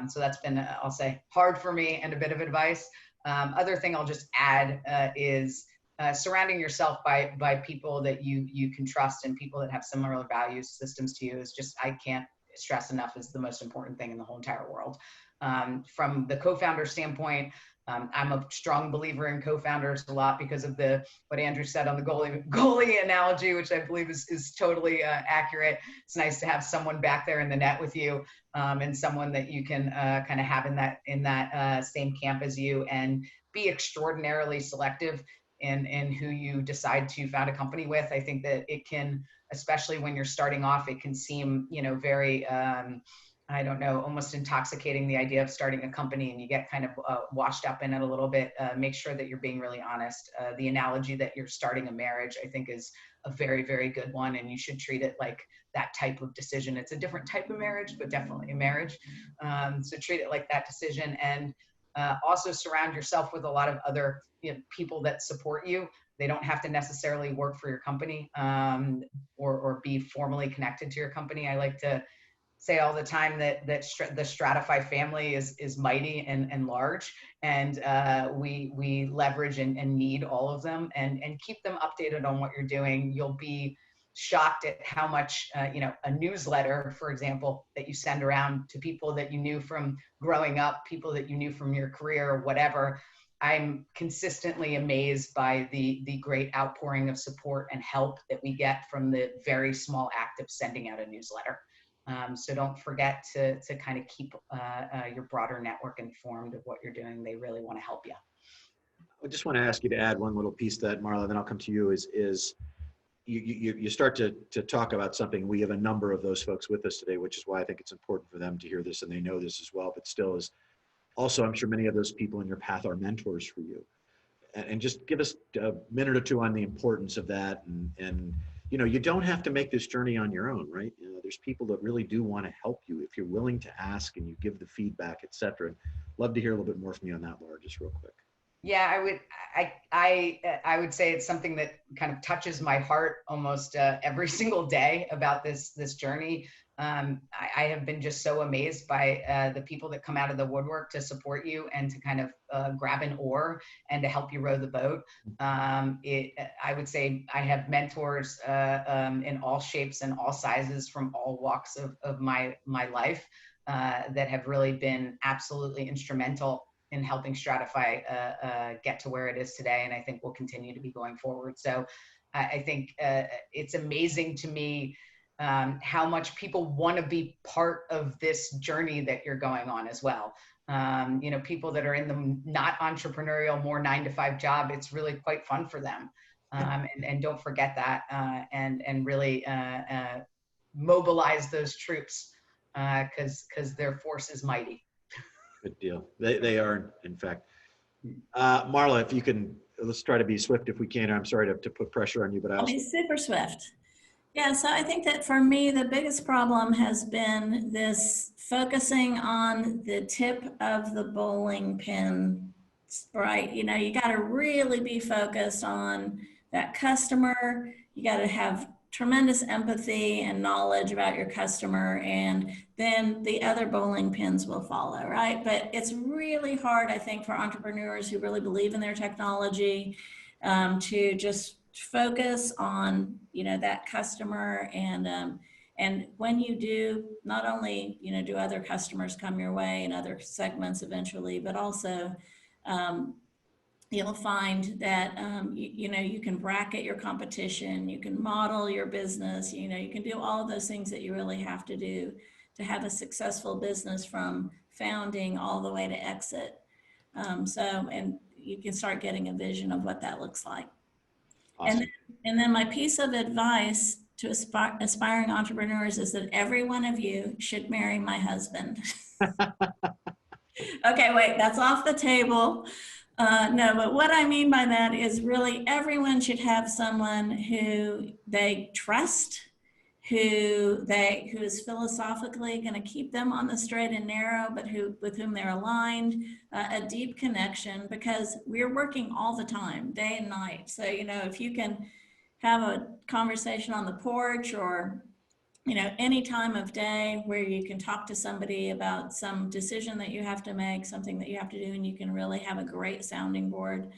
So that's been, I'll say, hard for me and a bit of advice. Other thing I'll just add is surrounding yourself by people that you can trust, and people that have similar values systems to you is just, I can't stress enough, is the most important thing in the whole entire world. From the co-founder standpoint, I'm a strong believer in co-founders a lot because of what Andrew said on the goalie analogy, which I believe is totally accurate. It's nice to have someone back there in the net with you, and someone that you can kind of have in that same camp as you, and be extraordinarily selective in who you decide to found a company with. I think that it can, especially when you're starting off, it can seem very I don't know, almost intoxicating, the idea of starting a company, and you get kind of washed up in it a little bit, make sure that you're being really honest. The analogy that you're starting a marriage, I think, is a very, very good one, and you should treat it like that type of decision. It's a different type of marriage, but definitely a marriage. So treat it like that decision, and also surround yourself with a lot of other people that support you. They don't have to necessarily work for your company or be formally connected to your company. I like to say all the time that the Stratyfy family is mighty and large, and we leverage and need all of them, and keep them updated on what you're doing. You'll be shocked at how much a newsletter, for example, that you send around to people that you knew from growing up, people that you knew from your career or whatever. I'm consistently amazed by the great outpouring of support and help that we get from the very small act of sending out a newsletter. So don't forget to kind of keep your broader network informed of what you're doing. They really want to help you. I just want to ask you to add one little piece to that, Marla, then I'll come to you, is you start to talk about something. We have a number of those folks with us today, which is why I think it's important for them to hear this, and they know this as well, but still is also, I'm sure many of those people in your path are mentors for you. And just give us a minute or two on the importance of that. And you don't have to make this journey on your own, right? There's people that really do want to help you if you're willing to ask and you give the feedback, et cetera. Love to hear a little bit more from you on that, Laura, just real quick. Yeah, I would say it's something that kind of touches my heart almost every single day about this journey. I have been just so amazed by the people that come out of the woodwork to support you and to kind of grab an oar and to help you row the boat. I would say I have mentors in all shapes and all sizes from all walks of my life that have really been absolutely instrumental in helping Stratyfy get to where it is today, and I think will continue to be going forward. So I think it's amazing to me how much people want to be part of this journey that you're going on as well. People that are in the not entrepreneurial, more 9-to-5 job, it's really quite fun for them. And don't forget that, and really mobilize those troops because their force is mighty. Good deal. They are, in fact. Marla, if you can, let's try to be swift if we can. I'm sorry to put pressure on you, but I'll be super swift. Yeah, so I think that for me, the biggest problem has been this focusing on the tip of the bowling pin, right? You got to really be focused on that customer. You got to have tremendous empathy and knowledge about your customer, and then the other bowling pins will follow, right? But it's really hard, I think, for entrepreneurs who really believe in their technology to just focus on that customer, and when you do, not only do other customers come your way and other segments eventually, but also you'll find that you can bracket your competition, you can model your business, you can do all of those things that you really have to do to have a successful business from founding all the way to exit. And you can start getting a vision of what that looks like. Awesome. And then my piece of advice to aspiring entrepreneurs is that every one of you should marry my husband. Okay, wait, that's off the table. No, but what I mean by that is really everyone should have someone who they trust, who is philosophically going to keep them on the straight and narrow, but with whom they're aligned, a deep connection, because we're working all the time, day and night. So, if you can have a conversation on the porch or any time of day where you can talk to somebody about some decision that you have to make, something that you have to do, and you can really have a great sounding board.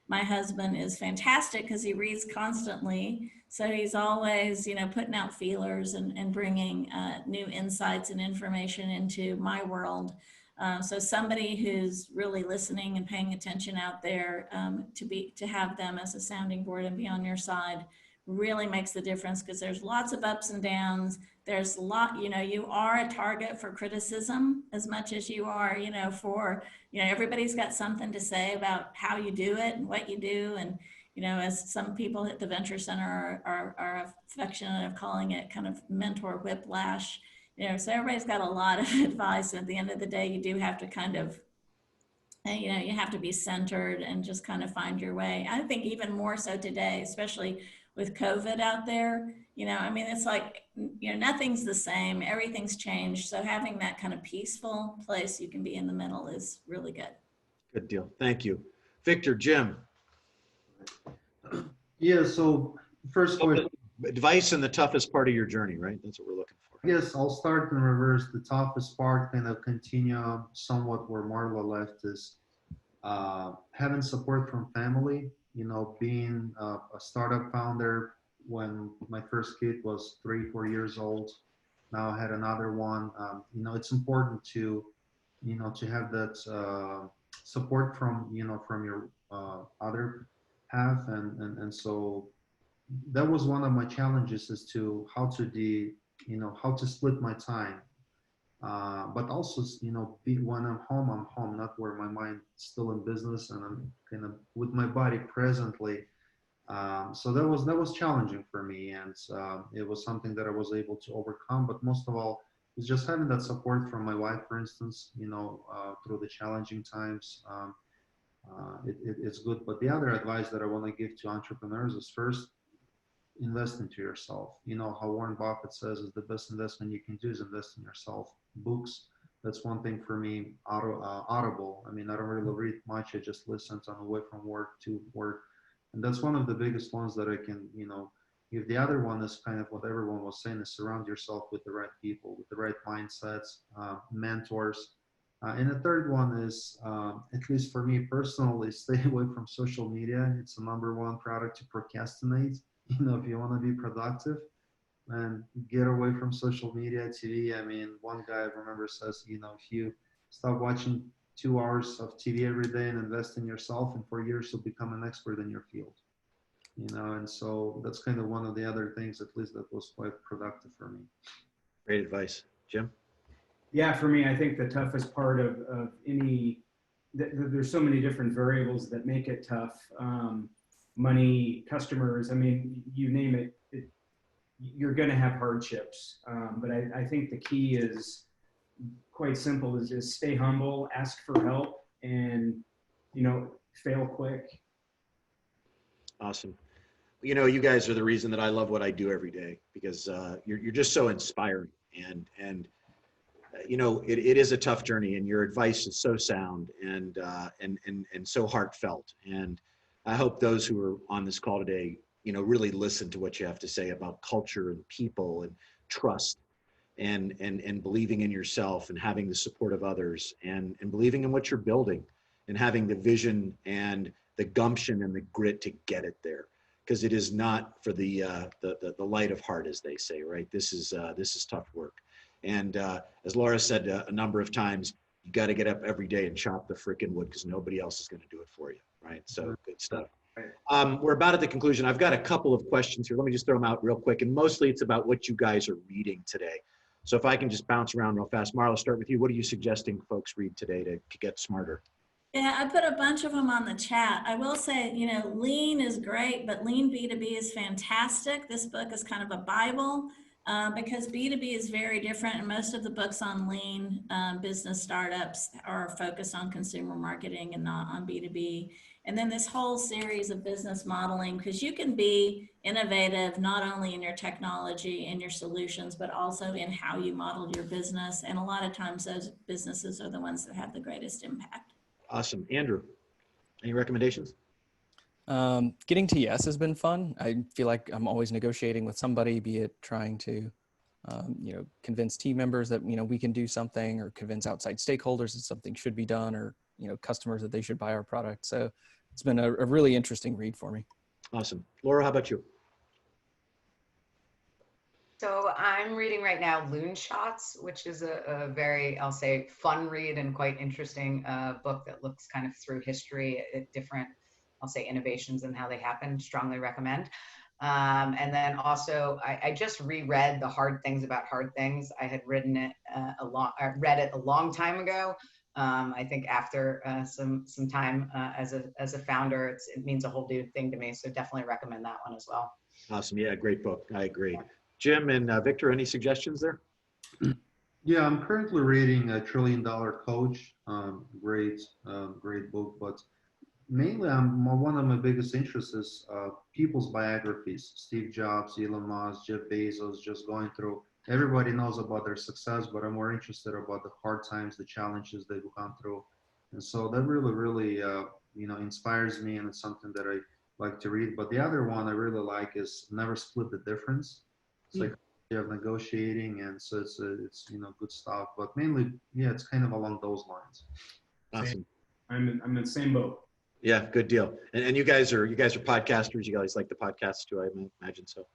My husband is fantastic because he reads constantly. So he's always, putting out feelers and bringing new insights and information into my world. So somebody who's really listening and paying attention out there, to have them as a sounding board and be on your side really makes the difference, because there's lots of ups and downs. There's a lot, you are a target for criticism as much as you are, everybody's got something to say about how you do it and what you do. And, as some people at the Venture Center are affectionate of calling it, kind of mentor whiplash. You know, so everybody's got a lot of advice. At the end of the day, you do have to kind of, you know, you have to be centered and just kind of find your way. I think even more so today, especially with COVID out there, you know, I mean, it's like, you know, nothing's the same, everything's changed. So having that kind of peaceful place you can be in the middle is really good. Good deal. Thank you. Victor, Jim. Yeah, so first question. Advice in the toughest part of your journey, right? That's what we're looking for. Yes, I'll start in reverse. The toughest part, kind of continue somewhat where Marla left, is having support from family. You know, being a startup founder when my first kid was 3-4 years old. Now I had another one. You know, it's important to, you know, to have that support from, you know, from your other half, and so that was one of my challenges, as to how to how to split my time, but also, you know, when I'm home, not where my mind's still in business and I'm kind of with my body presently. So that was challenging for me, and it was something that I was able to overcome. But most of all, is just having that support from my wife, for instance, you know, through the challenging times. It's good. But the other advice that I want to give to entrepreneurs is, first, invest into yourself. You know how Warren Buffett says, is the best investment you can do is invest in yourself. Books, that's one thing for me. Audible. I mean, I don't really read much. I just listen on the way from work to work, and that's one of the biggest ones that I can, you know, give. The other one is kind of what everyone was saying, is surround yourself with the right people, with the right mindsets, mentors. And the third one is, at least for me personally, stay away from social media. It's the #1 product to procrastinate. You know, if you want to be productive, and get away from social media, TV. I mean, one guy I remember says, you know, if you stop watching 2 hours of TV every day and invest in yourself, in 4 years you'll become an expert in your field. You know, and so that's kind of one of the other things, at least, that was quite productive for me. Great advice. Jim? Yeah, for me, I think the toughest part of any, there's so many different variables that make it tough. Money, customers, I mean, you name it, you're going to have hardships. But I think the key is quite simple, is just stay humble, ask for help, and, you know, fail quick. Awesome. You know, you guys are the reason that I love what I do every day, because you're just so inspiring, and you know, it is a tough journey, and your advice is so sound and so heartfelt. And I hope those who are on this call today, you know, really listen to what you have to say about culture and people and trust, and believing in yourself, and having the support of others, and believing in what you're building, and having the vision and the gumption and the grit to get it there. Because it is not for the light of heart, as they say, right? This is tough work. And as Laura said a number of times, you got to get up every day and chop the frickin' wood, because nobody else is going to do it for you, right? So good stuff. We're about at the conclusion. I've got a couple of questions here. Let me just throw them out real quick. And mostly it's about what you guys are reading today. So if I can just bounce around real fast. Marla, start with you. What are you suggesting folks read today to get smarter? Yeah, I put a bunch of them on the chat. I will say, you know, Lean is great, but Lean B2B is fantastic. This book is kind of a Bible, because B2B is very different, and most of the books on Lean business startups are focused on consumer marketing and not on B2B. And then this whole series of business modeling, because you can be innovative not only in your technology and your solutions, but also in how you model your business. And a lot of times those businesses are the ones that have the greatest impact. Awesome. Andrew, any recommendations? Getting to yes has been fun. I feel like I'm always negotiating with somebody, be it trying to, you know, convince team members that, you know, we can do something, or convince outside stakeholders that something should be done, or, you know, customers that they should buy our product. So it's been a really interesting read for me. Awesome. Laura, how about you? So I'm reading right now Loonshots, which is a very, I'll say, fun read and quite interesting book that looks kind of through history at different, I'll say, innovations and how they happen. Strongly recommend. And then also, I just reread The Hard Things About Hard Things. I had read it a long time ago. I think after some time as a founder, it means a whole new thing to me. So definitely recommend that one as well. Awesome. Yeah, great book. I agree. Jim and Victor, any suggestions there? Yeah, I'm currently reading a $1 Trillion Coach. Great, great book. But mainly, one of my biggest interests is people's biographies. Steve Jobs, Elon Musk, Jeff Bezos, just going through. Everybody knows about their success, but I'm more interested about the hard times, the challenges they've gone through, and so that really, really, inspires me, and it's something that I like to read. But the other one I really like is Never Split the Difference. It's like of negotiating, and so it's good stuff. But mainly, yeah, it's kind of along those lines. Awesome. I'm in the same boat. Yeah, good deal. And you guys are podcasters. You guys like the podcasts too, I imagine so.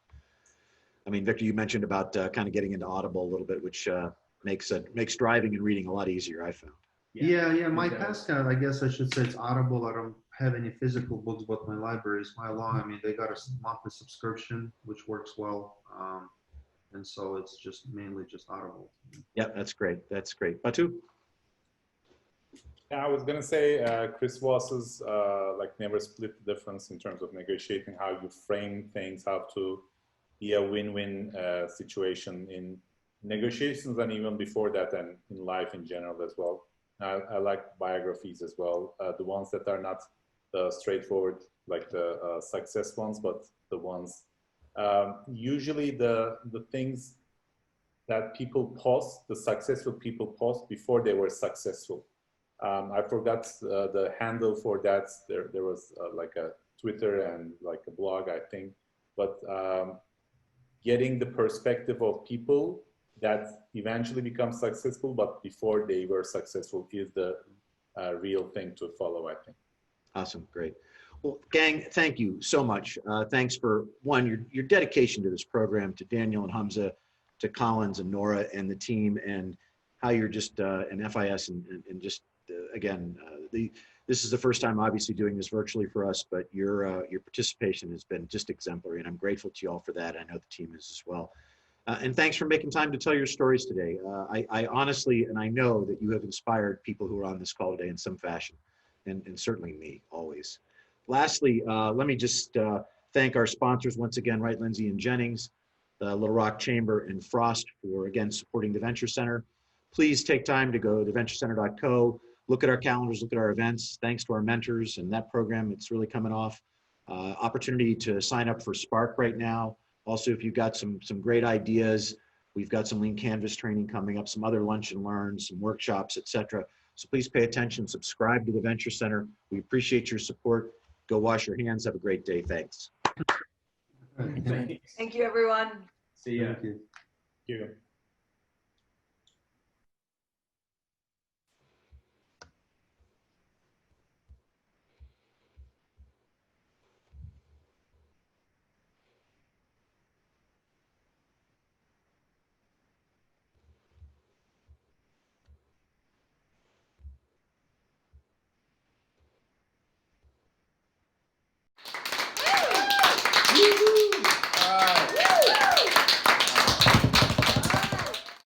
I mean, Victor, you mentioned about kind of getting into Audible a little bit, which makes driving and reading a lot easier, I found. Yeah. My podcast, I guess I should say, it's Audible. I don't have any physical books, but my library is quite long. I mean, they got a monthly subscription, which works well. And so it's just mainly just Audible. Yeah, that's great. That's great. Batu? Yeah, I was gonna say Chris Voss's like never split the difference in terms of negotiating, how you frame things, how to be a win-win situation in negotiations, and even before that, and in life in general as well. I like biographies as well, the ones that are not straightforward like the success ones, but the ones usually the things that people post, the successful people post before they were successful. I forgot the handle for that. There was like a Twitter and like a blog, I think. But getting the perspective of people that eventually become successful, but before they were successful, is the real thing to follow, I think. Awesome, great. Well, gang, thank you so much. Thanks for, one, your dedication to this program, to Daniel and Hamza, to Collins and Nora and the team, and how you're just, and FIS, and just, again, this is the first time obviously doing this virtually for us, but your participation has been just exemplary, and I'm grateful to you all for that. I know the team is as well. And thanks for making time to tell your stories today. I honestly, and I know that you have inspired people who are on this call today in some fashion, and certainly me, always. Lastly, let me just thank our sponsors once again, Wright, Lindsay, and Jennings, the Little Rock Chamber, and Frost for, again, supporting the Venture Center. Please take time to go to venturecenter.co, look at our calendars, look at our events. Thanks to our mentors and that program, it's really coming off. Opportunity to sign up for Spark right now. Also, if you've got some great ideas, we've got some Lean Canvas training coming up, some other lunch and learn, some workshops, etc. So please pay attention, subscribe to the Venture Center. We appreciate your support. Go wash your hands. Have a great day. Thanks. Thank you, everyone. See ya. Thank you. Thank you.